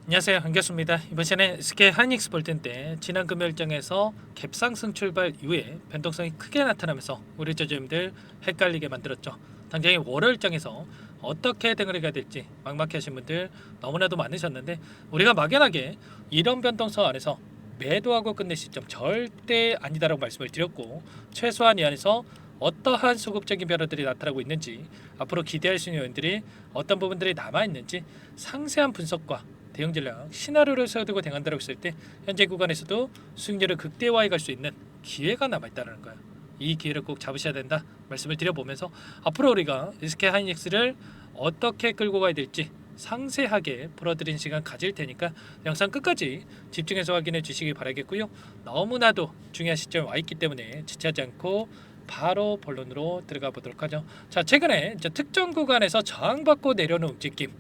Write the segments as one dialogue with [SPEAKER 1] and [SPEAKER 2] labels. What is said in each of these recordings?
[SPEAKER 1] 안녕하세요, 한교수입니다. 이번 시간에 SK 하이닉스 볼 텐데 지난 금요일장에서 갭상승 출발 이후에 변동성이 크게 나타나면서 우리 저점들 헷갈리게 만들었죠. 당장에 월요일장에서 어떻게 대응을 해야 될지 막막해 하신 분들 너무나도 많으셨는데, 우리가 막연하게 이런 변동성 안에서 매도하고 끝낼 시점 절대 아니다라고 말씀을 드렸고, 최소한 이 안에서 어떠한 수급적인 변화들이 나타나고 있는지, 앞으로 기대할 수 있는 요인들이 어떤 부분들이 남아있는지 상세한 분석과 대응 전략, 시나리오를 세워두고 대응한다고 했을 때 현재 구간에서도 수익률을 극대화해 갈 수 있는 기회가 남아있다는 거예요. 이 기회를 꼭 잡으셔야 된다 말씀을 드려보면서, 앞으로 우리가 SK 하이닉스를 어떻게 끌고 가야 될지 상세하게 풀어드린 시간 가질 테니까 영상 끝까지 집중해서 확인해 주시기 바라겠고요. 너무나도 중요한 시점에 와 있기 때문에 지체하지 않고 바로 본론으로 들어가 보도록 하죠. 자, 최근에 특정 구간에서 저항받고 내려오는 움직임,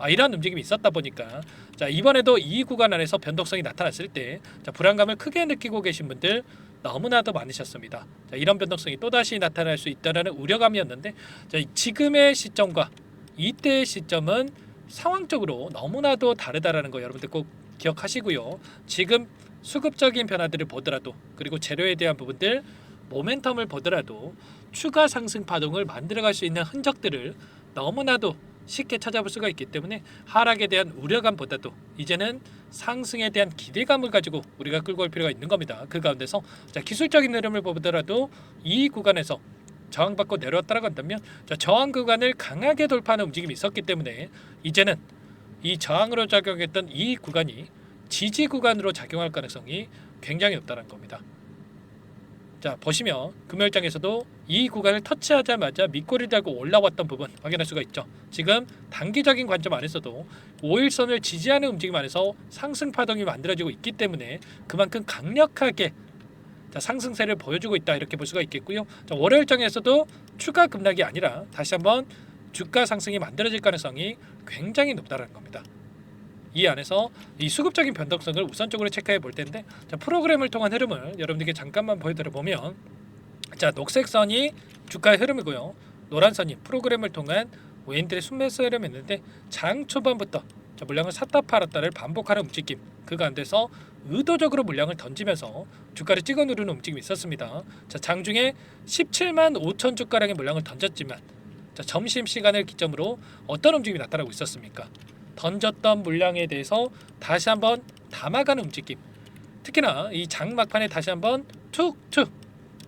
[SPEAKER 1] 이런 움직임이 있었다 보니까, 자, 이번에도 이 구간 안에서 변동성이 나타났을 때 불안감을 크게 느끼고 계신 분들 너무나도 많으셨습니다. 자, 이런 변동성이 또다시 나타날 수 있다는 우려감이었는데, 자, 지금의 시점과 이때의 시점은 상황적으로 너무나도 다르다라는 거 여러분들 꼭 기억하시고요. 지금 수급적인 변화들을 보더라도, 그리고 재료에 대한 부분들, 모멘텀을 보더라도 추가 상승 파동을 만들어갈 수 있는 흔적들을 너무나도 쉽게 찾아볼 수가 있기 때문에, 하락에 대한 우려감보다도 이제는 상승에 대한 기대감을 가지고 우리가 끌고 올 필요가 있는 겁니다. 그 가운데서 기술적인 흐름을 보더라도 이 구간에서 저항받고 내려왔다고 한다면, 저항 구간을 강하게 돌파하는 움직임이 있었기 때문에 이제는 이 저항으로 작용했던 이 구간이 지지 구간으로 작용할 가능성이 굉장히 높다는 겁니다. 자, 보시면 금요일장에서도 이 구간을 터치하자마자 밑꼬리를 달고 올라왔던 부분 확인할 수가 있죠. 지금 단기적인 관점 안에서도 5일선을 지지하는 움직임 안에서 상승 파동이 만들어지고 있기 때문에 그만큼 강력하게 상승세를 보여주고 있다, 이렇게 볼 수가 있겠고요. 자, 월요일장에서도 추가 급락이 아니라 다시 한번 주가 상승이 만들어질 가능성이 굉장히 높다는 겁니다. 이 안에서 이 수급적인 변동성을 우선적으로 체크해 볼 텐데, 자, 프로그램을 통한 흐름을 여러분들께 잠깐만 보여드려 보면, 자, 녹색 선이 주가의 흐름이고요, 노란 선이 프로그램을 통한 외인들의 순매수 흐름이었는데, 장 초반부터 물량을 샀다 팔았다를 반복하는 움직임, 그 가운데서 의도적으로 물량을 던지면서 주가를 찍어 누르는 움직임이 있었습니다. 자, 장중에 17만 5천 주가량의 물량을 던졌지만, 자, 점심시간을 기점으로 어떤 움직임이 나타나고 있었습니까? 던졌던 물량에 대해서 다시 한번 담아가는 움직임, 특히나 이 장 막판에 다시 한번 툭툭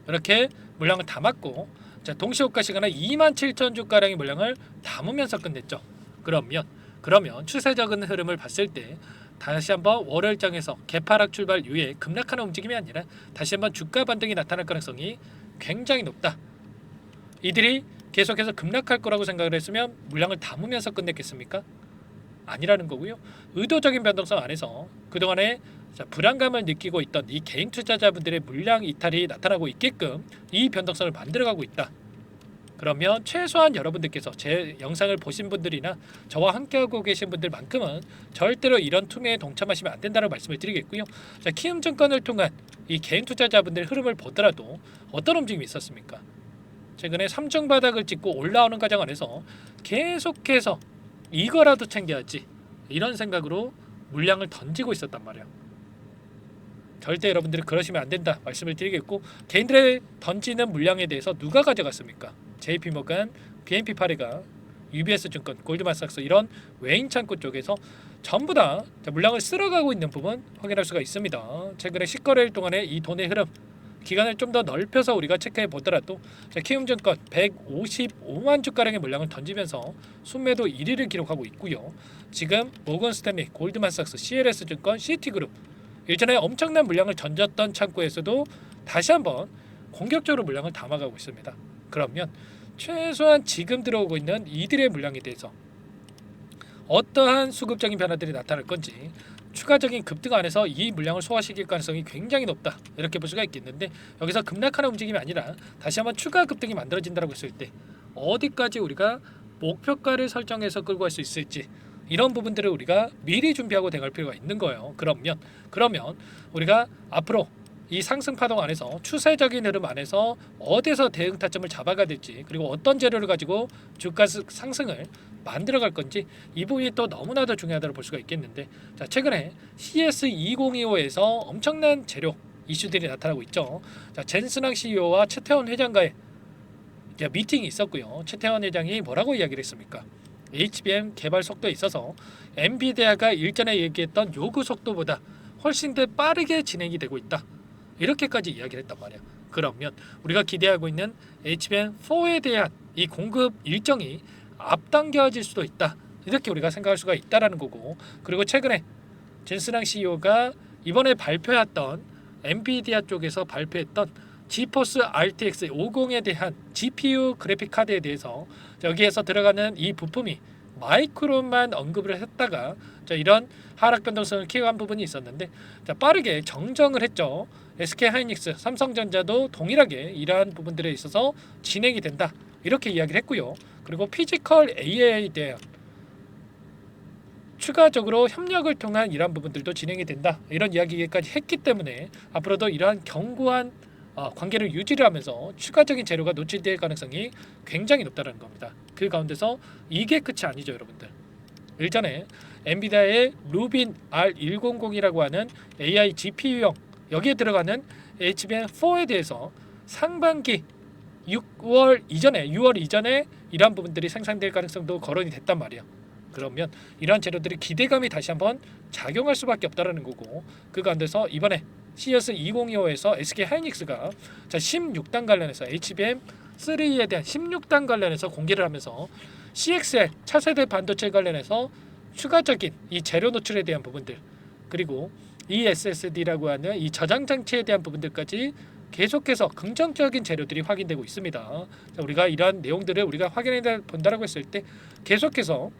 [SPEAKER 1] 이렇게 물량을 담았고, 자, 동시호가 시간에 27,000 주가량의 물량을 담으면서 끝냈죠. 그러면 추세적인 흐름을 봤을 때 다시 한번 월요일장에서 개파락 출발 이후에 급락하는 움직임이 아니라 다시 한번 주가 반등이 나타날 가능성이 굉장히 높다. 이들이 계속해서 급락할 거라고 생각을 했으면 물량을 담으면서 끝냈겠습니까? 아니라는 거고요. 의도적인 변동성 안에서 그동안에 불안감을 느끼고 있던 이 개인 투자자분들의 물량 이탈이 나타나고 있게끔 이 변동성을 만들어가고 있다. 그러면 최소한 여러분들께서 제 영상을 보신 분들이나 저와 함께하고 계신 분들만큼은 절대로 이런 투매에 동참하시면 안 된다는 말씀을 드리겠고요. 자, 키움증권을 통한 이 개인 투자자분들의 흐름을 보더라도 어떤 움직임이 있었습니까? 최근에 3중 바닥을 찍고 올라오는 과정 안에서 계속해서 이거라도 챙겨야지, 이런 생각으로 물량을 던지고 있었단 말이에요. 절대 여러분들이 그러시면 안 된다 말씀을 드리겠고, 개인들의 던지는 물량에 대해서 누가 가져갔습니까? JP모간, BNP 파리가, UBS증권, 골드만삭스, 이런 외인 창구 쪽에서 전부 다 물량을 쓸어가고 있는 부분 확인할 수가 있습니다. 최근에 10거래일 동안의 이 돈의 흐름, 기간을 좀 더 넓혀서 우리가 체크해 보더라도, 키움증권 155만 주가량의 물량을 던지면서 순매도 1위를 기록하고 있고요. 지금 모건스탠리, 골드만삭스, CLS증권, 시티그룹, 일전에 엄청난 물량을 던졌던 창구에서도 다시 한번 공격적으로 물량을 담아가고 있습니다. 그러면 최소한 지금 들어오고 있는 이들의 물량에 대해서 어떠한 수급적인 변화들이 나타날 건지, 추가적인 급등 안에서 이 물량을 소화시킬 가능성이 굉장히 높다, 이렇게 볼 수가 있겠는데, 여기서 급락하는 움직임이 아니라 다시 한번 추가 급등이 만들어진다고 했을 때 어디까지 우리가 목표가를 설정해서 끌고 갈 수 있을지, 이런 부분들을 우리가 미리 준비하고 대갈 필요가 있는 거예요. 그러면 우리가 앞으로 이 상승 파동 안에서 추세적인 흐름 안에서 어디서 대응 타점을 잡아가야 될지, 그리고 어떤 재료를 가지고 주가 상승을 만들어갈 건지 이 부분이 또 너무나도 중요하다고 볼 수가 있겠는데, 자 최근에 CS2025에서 엄청난 재료 이슈들이 나타나고 있죠. 자 젠슨왕 CEO와 최태원 회장과의 미팅이 있었고요. 최태원 회장이 뭐라고 이야기를 했습니까? HBM 개발 속도에 있어서 엔비디아가 일전에 얘기했던 요구 속도보다 훨씬 더 빠르게 진행이 되고 있다. 이렇게까지 이야기를 했단 말이야. 그러면 우리가 기대하고 있는 HBM4에 대한 이 공급 일정이 앞당겨질 수도 있다. 이렇게 우리가 생각할 수가 있다라는 거고, 그리고 최근에 젠슨왕 CEO가 이번에 발표했던 엔비디아 쪽에서 발표했던 지포스 RTX 50에 대한 GPU 그래픽 카드에 대해서 여기에서 들어가는 이 부품이 마이크론만 언급을 했다가 이런 하락 변동성을 키워간 부분이 있었는데, 빠르게 정정을 했죠. SK하이닉스, 삼성전자도 동일하게 이러한 부분들에 있어서 진행이 된다. 이렇게 이야기를 했고요. 그리고 피지컬 AI에 대한 추가적으로 협력을 통한 이러한 부분들도 진행이 된다. 이런 이야기까지 했기 때문에 앞으로도 이러한 견고한 관계를 유지를 하면서 추가적인 재료가 노출될 가능성이 굉장히 높다는 겁니다. 그 가운데서 이게 끝이 아니죠, 여러분들. 일전에 엔비디아의 루빈 R100이라고 하는 AI GPU형 여기에 들어가는 HBM4에 대해서 상반기 6월 이전에 이러한 부분들이 생산될 가능성도 거론이 됐단 말이에요. 그러면 이러한 재료들이 기대감이 다시 한번 작용할 수밖에 없다라는 거고, 그 가운데서 이번에 CS2025에서 SK하이닉스가 16단 관련해서 HBM3에 대한 16단 관련해서 공개를 하면서 CXL 차세대 반도체 관련해서 추가적인 이 재료 노출에 대한 부분들, 그리고 ESSD라고 하는 이 저장 장치에 대한 부분들까지 계속해서 긍정적인 재료들이 확인되고 있습니다. 우리가 이러한 내용들을 우리가 확인해 본다라고 했을 때 계속해서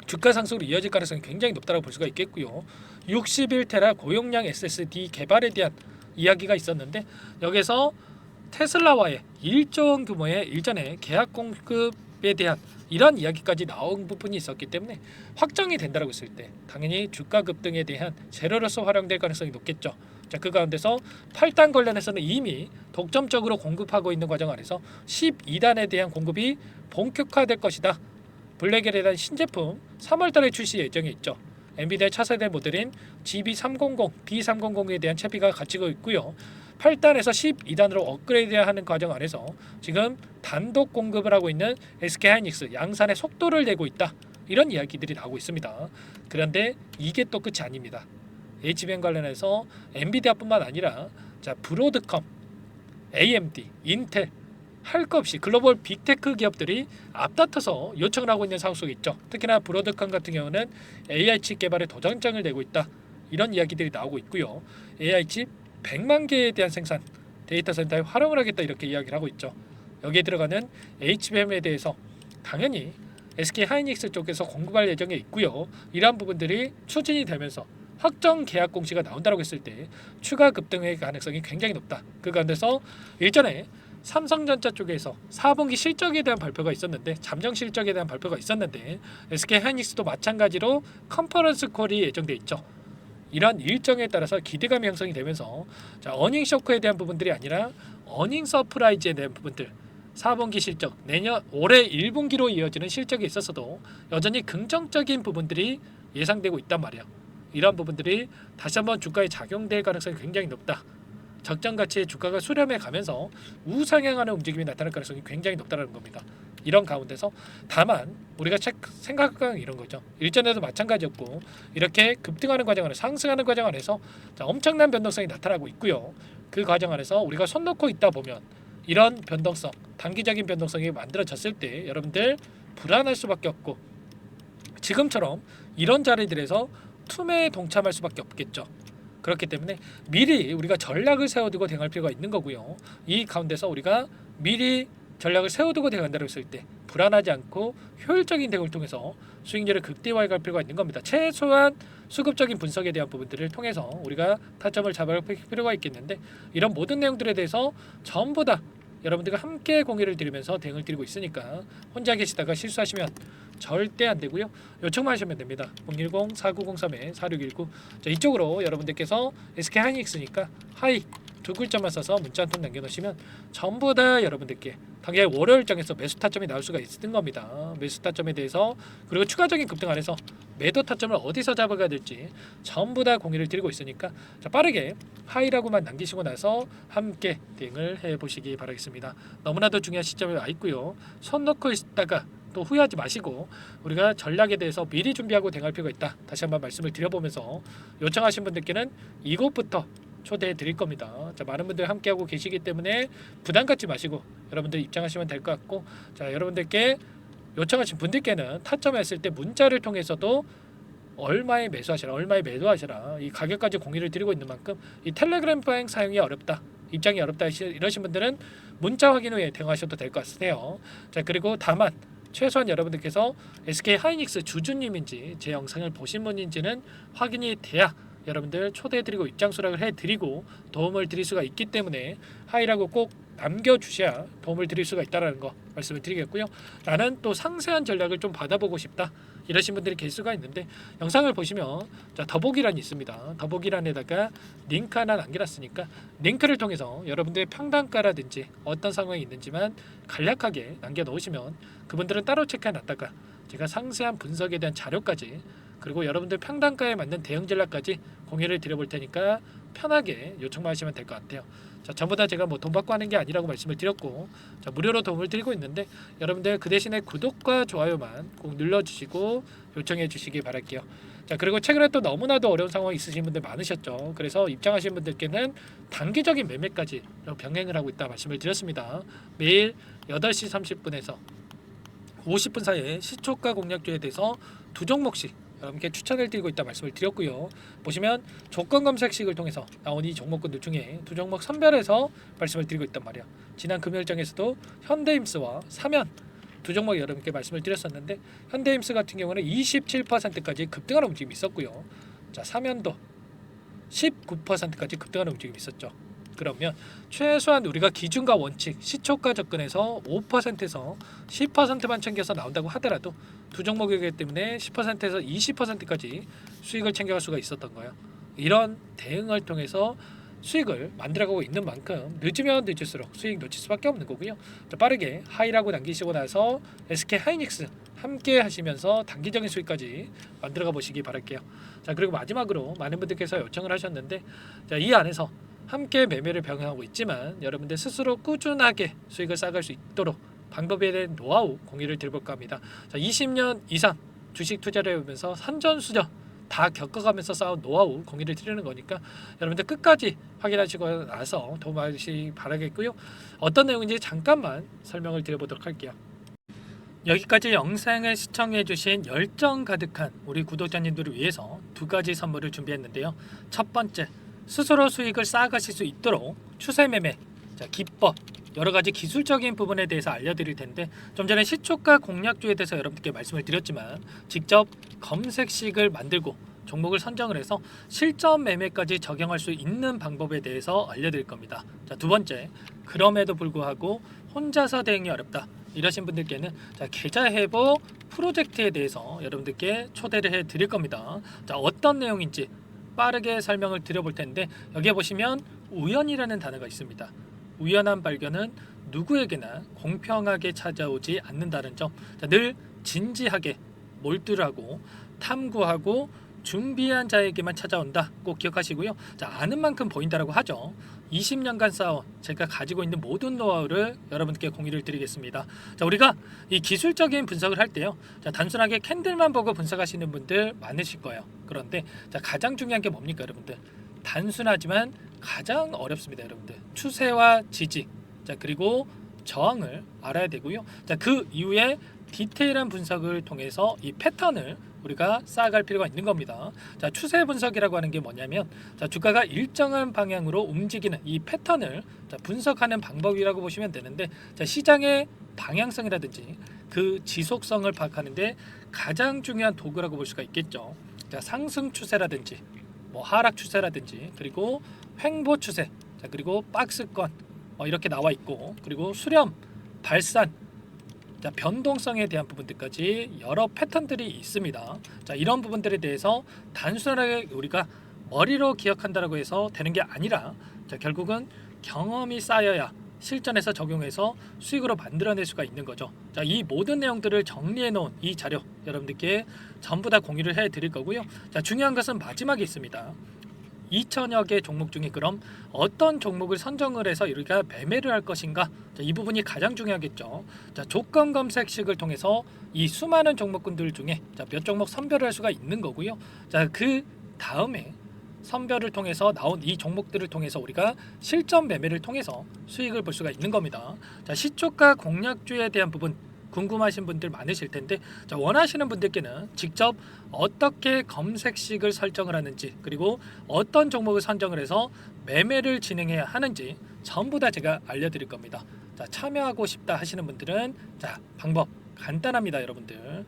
[SPEAKER 1] 주가 상승으로 이어질 가능성이 굉장히 높다고 볼 수가 있겠고요. 61테라 고용량 SSD 개발에 대한 이야기가 있었는데, 여기서 테슬라와의 1조 원 규모의 일전에 계약 공급에 대한 이런 이야기까지 나온 부분이 있었기 때문에 확정이 된다고 했을 때 당연히 주가 급등에 대한 재료로서 활용될 가능성이 높겠죠. 그 가운데서 8단 관련해서는 이미 독점적으로 공급하고 있는 과정 안에서 12단에 대한 공급이 본격화될 것이다. 블랙에 대한 신제품 3월달에 출시 예정에 있죠. 엔비디아 차세대 모델인 GB300, B300에 대한 채비가 갖추고 있고요. 8단에서 12단으로 업그레이드하는 과정 안에서 지금 단독 공급을 하고 있는 SK하이닉스 양산의 속도를 내고 있다. 이런 이야기들이 나오고 있습니다. 그런데 이게 또 끝이 아닙니다. HBM 관련해서 엔비디아뿐만 아니라 브로드컴, AMD, 인텔 할 것 없이 글로벌 빅테크 기업들이 앞다퉈서 요청을 하고 있는 상황 속에 있죠. 특히나 브로드컴 같은 경우는 AI 칩 개발에 도전장을 내고 있다. 이런 이야기들이 나오고 있고요. AI 칩 100만 개에 대한 생산 데이터 센터에 활용을 하겠다 이렇게 이야기를 하고 있죠. 여기에 들어가는 HBM에 대해서 당연히 SK하이닉스 쪽에서 공급할 예정에 있고요. 이러한 부분들이 추진이 되면서 확정 계약 공시가 나온다고 했을 때 추가 급등의 가능성이 굉장히 높다. 그 가운데서 일전에 삼성전자 쪽에서 4분기 실적에 대한 발표가 있었는데, 잠정 실적에 대한 발표가 있었는데 SK하이닉스도 마찬가지로 컨퍼런스 콜이 예정돼 있죠. 이런 일정에 따라서 기대감이 형성이 되면서 어닝 쇼크에 대한 부분들이 아니라 어닝 서프라이즈에 대한 부분들, 4분기 실적, 올해 1분기로 이어지는 실적에 있어서도 여전히 긍정적인 부분들이 예상되고 있단 말이야. 이런 부분들이 다시 한번 주가에 작용될 가능성이 굉장히 높다. 적정 가치의 주가가 수렴해 가면서 우상향하는 움직임이 나타날 가능성이 굉장히 높다는 겁니다. 이런 가운데서 다만 우리가 생각하는 이런 거죠. 일전에도 마찬가지였고 이렇게 급등하는 과정 안에서 상승하는 과정 안에서 엄청난 변동성이 나타나고 있고요. 그 과정 안에서 우리가 손 놓고 있다 보면 이런 변동성, 단기적인 변동성이 만들어졌을 때 여러분들 불안할 수밖에 없고, 지금처럼 이런 자리들에서 투매에 동참할 수밖에 없겠죠. 그렇기 때문에 미리 우리가 전략을 세워두고 대응할 필요가 있는 거고요. 이 가운데서 우리가 미리 전략을 세워두고 대응한다고 했을 때 불안하지 않고 효율적인 대응을 통해서 수익률을 극대화해 갈 필요가 있는 겁니다. 최소한 수급적인 분석에 대한 부분들을 통해서 우리가 타점을 잡아갈 필요가 있겠는데, 이런 모든 내용들에 대해서 전부 다 여러분들과 함께 공유를 드리면서 대응을 드리고 있으니까 혼자 계시다가 실수하시면 절대 안 되고요. 요청만 하시면 됩니다. 010-4903-4619 이쪽으로 여러분들께서 SK하이닉스니까 하이 두 글자만 써서 문자 한 통 남겨놓으시면 전부 다 여러분들께 당연히 월요일 장에서 매수 타점이 나올 수가 있는 겁니다. 매수 타점에 대해서 그리고 추가적인 급등 안에서 매도 타점을 어디서 잡아가야 될지 전부 다 공유를 드리고 있으니까 자, 빠르게 하이라고만 남기시고 나서 함께 대응을 해보시기 바라겠습니다. 너무나도 중요한 시점에 와 있고요. 손 놓고 있다가 또 후회하지 마시고 우리가 전략에 대해서 미리 준비하고 대응할 필요가 있다. 다시 한번 말씀을 드려보면서 요청하신 분들께는 이곳부터 초대해 드릴 겁니다. 자, 많은 분들 함께하고 계시기 때문에 부담 갖지 마시고 여러분들 입장하시면 될 것 같고 자, 여러분들께 요청하신 분들께는 타점했을 때 문자를 통해서도 얼마에 매수하시라 얼마에 매도하시라 이 가격까지 공유를 드리고 있는 만큼 이 텔레그램 바잉 사용이 어렵다 입장이 어렵다 이러신 분들은 문자 확인 후에 대응하셔도 될 것 같으세요. 자, 그리고 다만 최소한 여러분들께서 SK 하이닉스 주주님인지 제 영상을 보신 분인지는 확인이 돼야 여러분들 초대해드리고 입장 수락을 해드리고 도움을 드릴 수가 있기 때문에 하이라고 꼭 남겨주셔야 도움을 드릴 수가 있다는 거 말씀을 드리겠고요. 나는 또 상세한 전략을 좀 받아보고 싶다 이러신 분들이 계실 수가 있는데 영상을 보시면 자, 더보기란이 있습니다. 더보기란에다가 링크 하나 남겨놨으니까 링크를 통해서 여러분들의 평단가라든지 어떤 상황이 있는지만 간략하게 남겨놓으시면 그분들은 따로 체크해놨다가 제가 상세한 분석에 대한 자료까지 그리고 여러분들 평단가에 맞는 대응 전략까지 공유를 드려볼 테니까 편하게 요청만 하시면 될 것 같아요. 자, 전부 다 제가 뭐 돈 받고 하는 게 아니라고 말씀을 드렸고 자, 무료로 도움을 드리고 있는데 여러분들 그 대신에 구독과 좋아요만 꼭 눌러주시고 요청해 주시기 바랄게요. 자, 그리고 최근에 또 너무나도 어려운 상황이 있으신 분들 많으셨죠. 그래서 입장하신 분들께는 단기적인 매매까지 병행을 하고 있다 말씀을 드렸습니다. 매일 8시 30분에서 50분 사이에 시초가 공략주에 대해서 두 종목씩 여러분께 추천을 드리고 있다 말씀을 드렸고요. 보시면 조건 검색식을 통해서 나온 이 종목군들 중에 두 종목 선별해서 말씀을 드리고 있단 말이야. 지난 금요일장에서도 현대임스와 사면 두 종목 여러분께 말씀을 드렸었는데 현대임스 같은 경우는 27%까지 급등하는 움직임이 있었고요. 자, 사면도 19%까지 급등하는 움직임이 있었죠. 그러면 최소한 우리가 기준과 원칙, 시초가 접근해서 5%에서 10%만 챙겨서 나온다고 하더라도 두 종목이기 때문에 10%에서 20%까지 수익을 챙겨갈 수가 있었던 거예요. 이런 대응을 통해서 수익을 만들어가고 있는 만큼 늦으면 늦을수록 수익 놓칠 수밖에 없는 거고요. 빠르게 하이라고 남기시고 나서 SK 하이닉스 함께 하시면서 단기적인 수익까지 만들어가 보시기 바랄게요. 자, 그리고 마지막으로 많은 분들께서 요청을 하셨는데 자, 이 안에서 함께 매매를 병행하고 있지만 여러분들 스스로 꾸준하게 수익을 쌓아갈 수 있도록 방법에 대한 노하우 공유를 드려볼까 합니다. 자, 20년 이상 주식 투자를 해오면서 산전수전 다 겪어가면서 쌓은 노하우 공유를 드리는 거니까 여러분들 끝까지 확인하시고 나서 도움하시기 바라겠고요. 어떤 내용인지 잠깐만 설명을 드려보도록 할게요. 여기까지 영상을 시청해주신 열정 가득한 우리 구독자님들을 위해서 두 가지 선물을 준비했는데요. 첫 번째, 스스로 수익을 쌓아가실 수 있도록 추세 매매 기법 여러 가지 기술적인 부분에 대해서 알려드릴 텐데 좀 전에 시초가 공략주에 대해서 여러분께 말씀을 드렸지만 직접 검색식을 만들고 종목을 선정을 해서 실전 매매까지 적용할 수 있는 방법에 대해서 알려드릴 겁니다. 자, 두 번째, 그럼에도 불구하고 혼자서 대응이 어렵다 이러신 분들께는 자, 계좌 회복 프로젝트에 대해서 여러분들께 초대를 해 드릴 겁니다. 자, 어떤 내용인지 빠르게 설명을 드려볼 텐데 여기에 보시면 우연이라는 단어가 있습니다. 우연한 발견은 누구에게나 공평하게 찾아오지 않는다는 점, 자, 늘 진지하게 몰두하고 탐구하고 준비한 자에게만 찾아온다 꼭 기억하시고요. 자, 아는 만큼 보인다라고 하죠. 20년간 쌓아온 제가 가지고 있는 모든 노하우를 여러분께 공유를 드리겠습니다. 자, 우리가 이 기술적인 분석을 할 때요, 자, 단순하게 캔들만 보고 분석하시는 분들 많으실 거예요. 그런데 자, 가장 중요한 게 뭡니까 여러분들? 단순하지만 가장 어렵습니다. 여러분들 추세와 지지, 자, 그리고 저항을 알아야 되고요. 자, 그 이후에 디테일한 분석을 통해서 이 패턴을 우리가 쌓아갈 필요가 있는 겁니다. 자, 추세 분석이라고 하는 게 뭐냐면 자, 주가가 일정한 방향으로 움직이는 이 패턴을 자, 분석하는 방법이라고 보시면 되는데 자, 시장의 방향성이라든지 그 지속성을 파악하는데 가장 중요한 도구라고 볼 수가 있겠죠. 자, 상승 추세라든지 뭐 하락 추세라든지 그리고 횡보 추세, 자, 그리고 박스권 이렇게 나와 있고 그리고 수렴, 발산, 자, 변동성에 대한 부분들까지 여러 패턴들이 있습니다. 자, 이런 부분들에 대해서 단순하게 우리가 머리로 기억한다라고 해서 되는 게 아니라 자, 결국은 경험이 쌓여야 실전에서 적용해서 수익으로 만들어낼 수가 있는 거죠. 자, 이 모든 내용들을 정리해 놓은 이 자료 여러분들께 전부 다 공유를 해 드릴 거고요. 자, 중요한 것은 마지막에 있습니다. 2천여 개 종목 중에 그럼 어떤 종목을 선정을 해서 우리가 매매를 할 것인가? 자, 이 부분이 가장 중요하겠죠. 자, 조건 검색식을 통해서 이 수많은 종목군들 중에 자, 몇 종목 선별을 할 수가 있는 거고요. 자, 그 다음에 선별을 통해서 나온 이 종목들을 통해서 우리가 실전 매매를 통해서 수익을 볼 수가 있는 겁니다. 자, 시초가 공략주에 대한 부분 궁금하신 분들 많으실 텐데, 자, 원하시는 분들께는 직접 어떻게 검색식을 설정을 하는지, 그리고 어떤 종목을 선정을 해서 매매를 진행해야 하는지 전부 다 제가 알려드릴 겁니다. 자, 참여하고 싶다 하시는 분들은 자, 방법 간단합니다, 여러분들.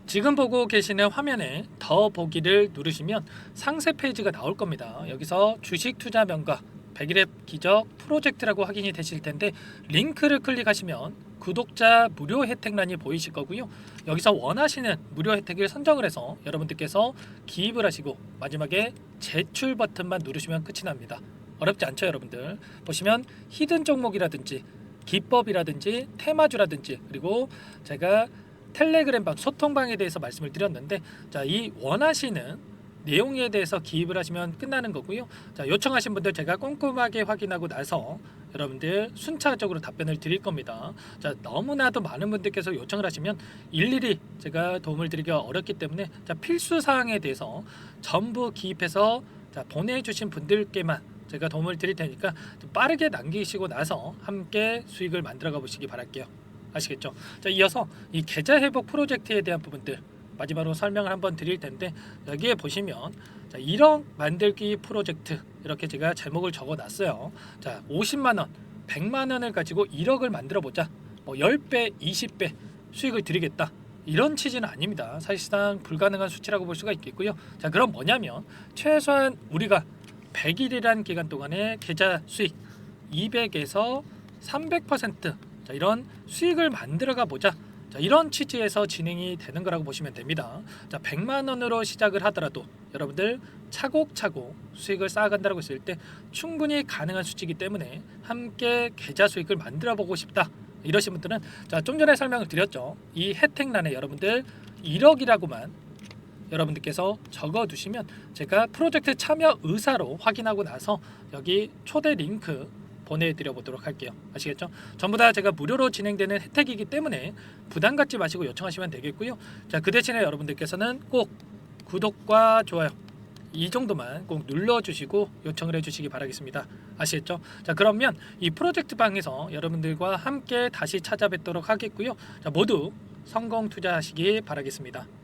[SPEAKER 1] 지금 보고 계시는 화면에 더 보기를 누르시면 상세 페이지가 나올 겁니다. 여기서 주식 투자 명가 100일의 기적 프로젝트라고 확인이 되실 텐데, 링크를 클릭하시면 구독자 무료 혜택란이 보이실 거고요. 여기서 원하시는 무료 혜택을 선정을 해서 여러분들께서 기입을 하시고 마지막에 제출 버튼만 누르시면 끝이 납니다. 어렵지 않죠, 여러분들. 보시면 히든 종목이라든지 기법이라든지 테마주라든지, 그리고 제가 텔레그램방 소통방에 대해서 말씀을 드렸는데, 자, 이 원하시는 내용에 대해서 기입을 하시면 끝나는 거고요. 자, 요청하신 분들 제가 꼼꼼하게 확인하고 나서 여러분들 순차적으로 답변을 드릴 겁니다. 자, 너무나도 많은 분들께서 요청을 하시면 일일이 제가 도움을 드리기가 어렵기 때문에 자, 필수 사항에 대해서 전부 기입해서 자, 보내주신 분들께만 제가 도움을 드릴 테니까 좀 빠르게 남기시고 나서 함께 수익을 만들어가 보시기 바랄게요. 아시겠죠? 자, 이어서 이 계좌 회복 프로젝트에 대한 부분들 마지막으로 설명을 한번 드릴 텐데, 여기에 보시면 자, 1억 만들기 프로젝트 이렇게 제가 제목을 적어 놨어요. 자, 50만 원, 100만 원을 가지고 1억을 만들어 보자. 뭐 10배, 20배 수익을 드리겠다. 이런 취지는 아닙니다. 사실상 불가능한 수치라고 볼 수가 있겠고요. 자, 그럼 뭐냐면 최소한 우리가 100일이란 기간 동안에 계좌 수익 200에서 300% 자, 이런 수익을 만들어가 보자. 자, 이런 취지에서 진행이 되는 거라고 보시면 됩니다. 자, 100만 원으로 시작을 하더라도 여러분들 차곡차곡 수익을 쌓아간다고 했을 때 충분히 가능한 수치이기 때문에 함께 계좌 수익을 만들어 보고 싶다 이러신 분들은 자, 좀 전에 설명을 드렸죠. 이 혜택란에 여러분들 1억이라고만 여러분들께서 적어 두시면 제가 프로젝트 참여 의사로 확인하고 나서 여기 초대 링크 보내드려 보도록 할게요. 아시겠죠? 전부 다 제가 무료로 진행되는 혜택이기 때문에 부담 갖지 마시고 요청하시면 되겠고요. 자, 그 대신에 여러분들께서는 꼭 구독과 좋아요 이 정도만 꼭 눌러주시고 요청을 해주시기 바라겠습니다. 아시겠죠? 자, 그러면 이 프로젝트 방에서 여러분들과 함께 다시 찾아뵙도록 하겠고요. 자, 모두 성공 투자하시기 바라겠습니다.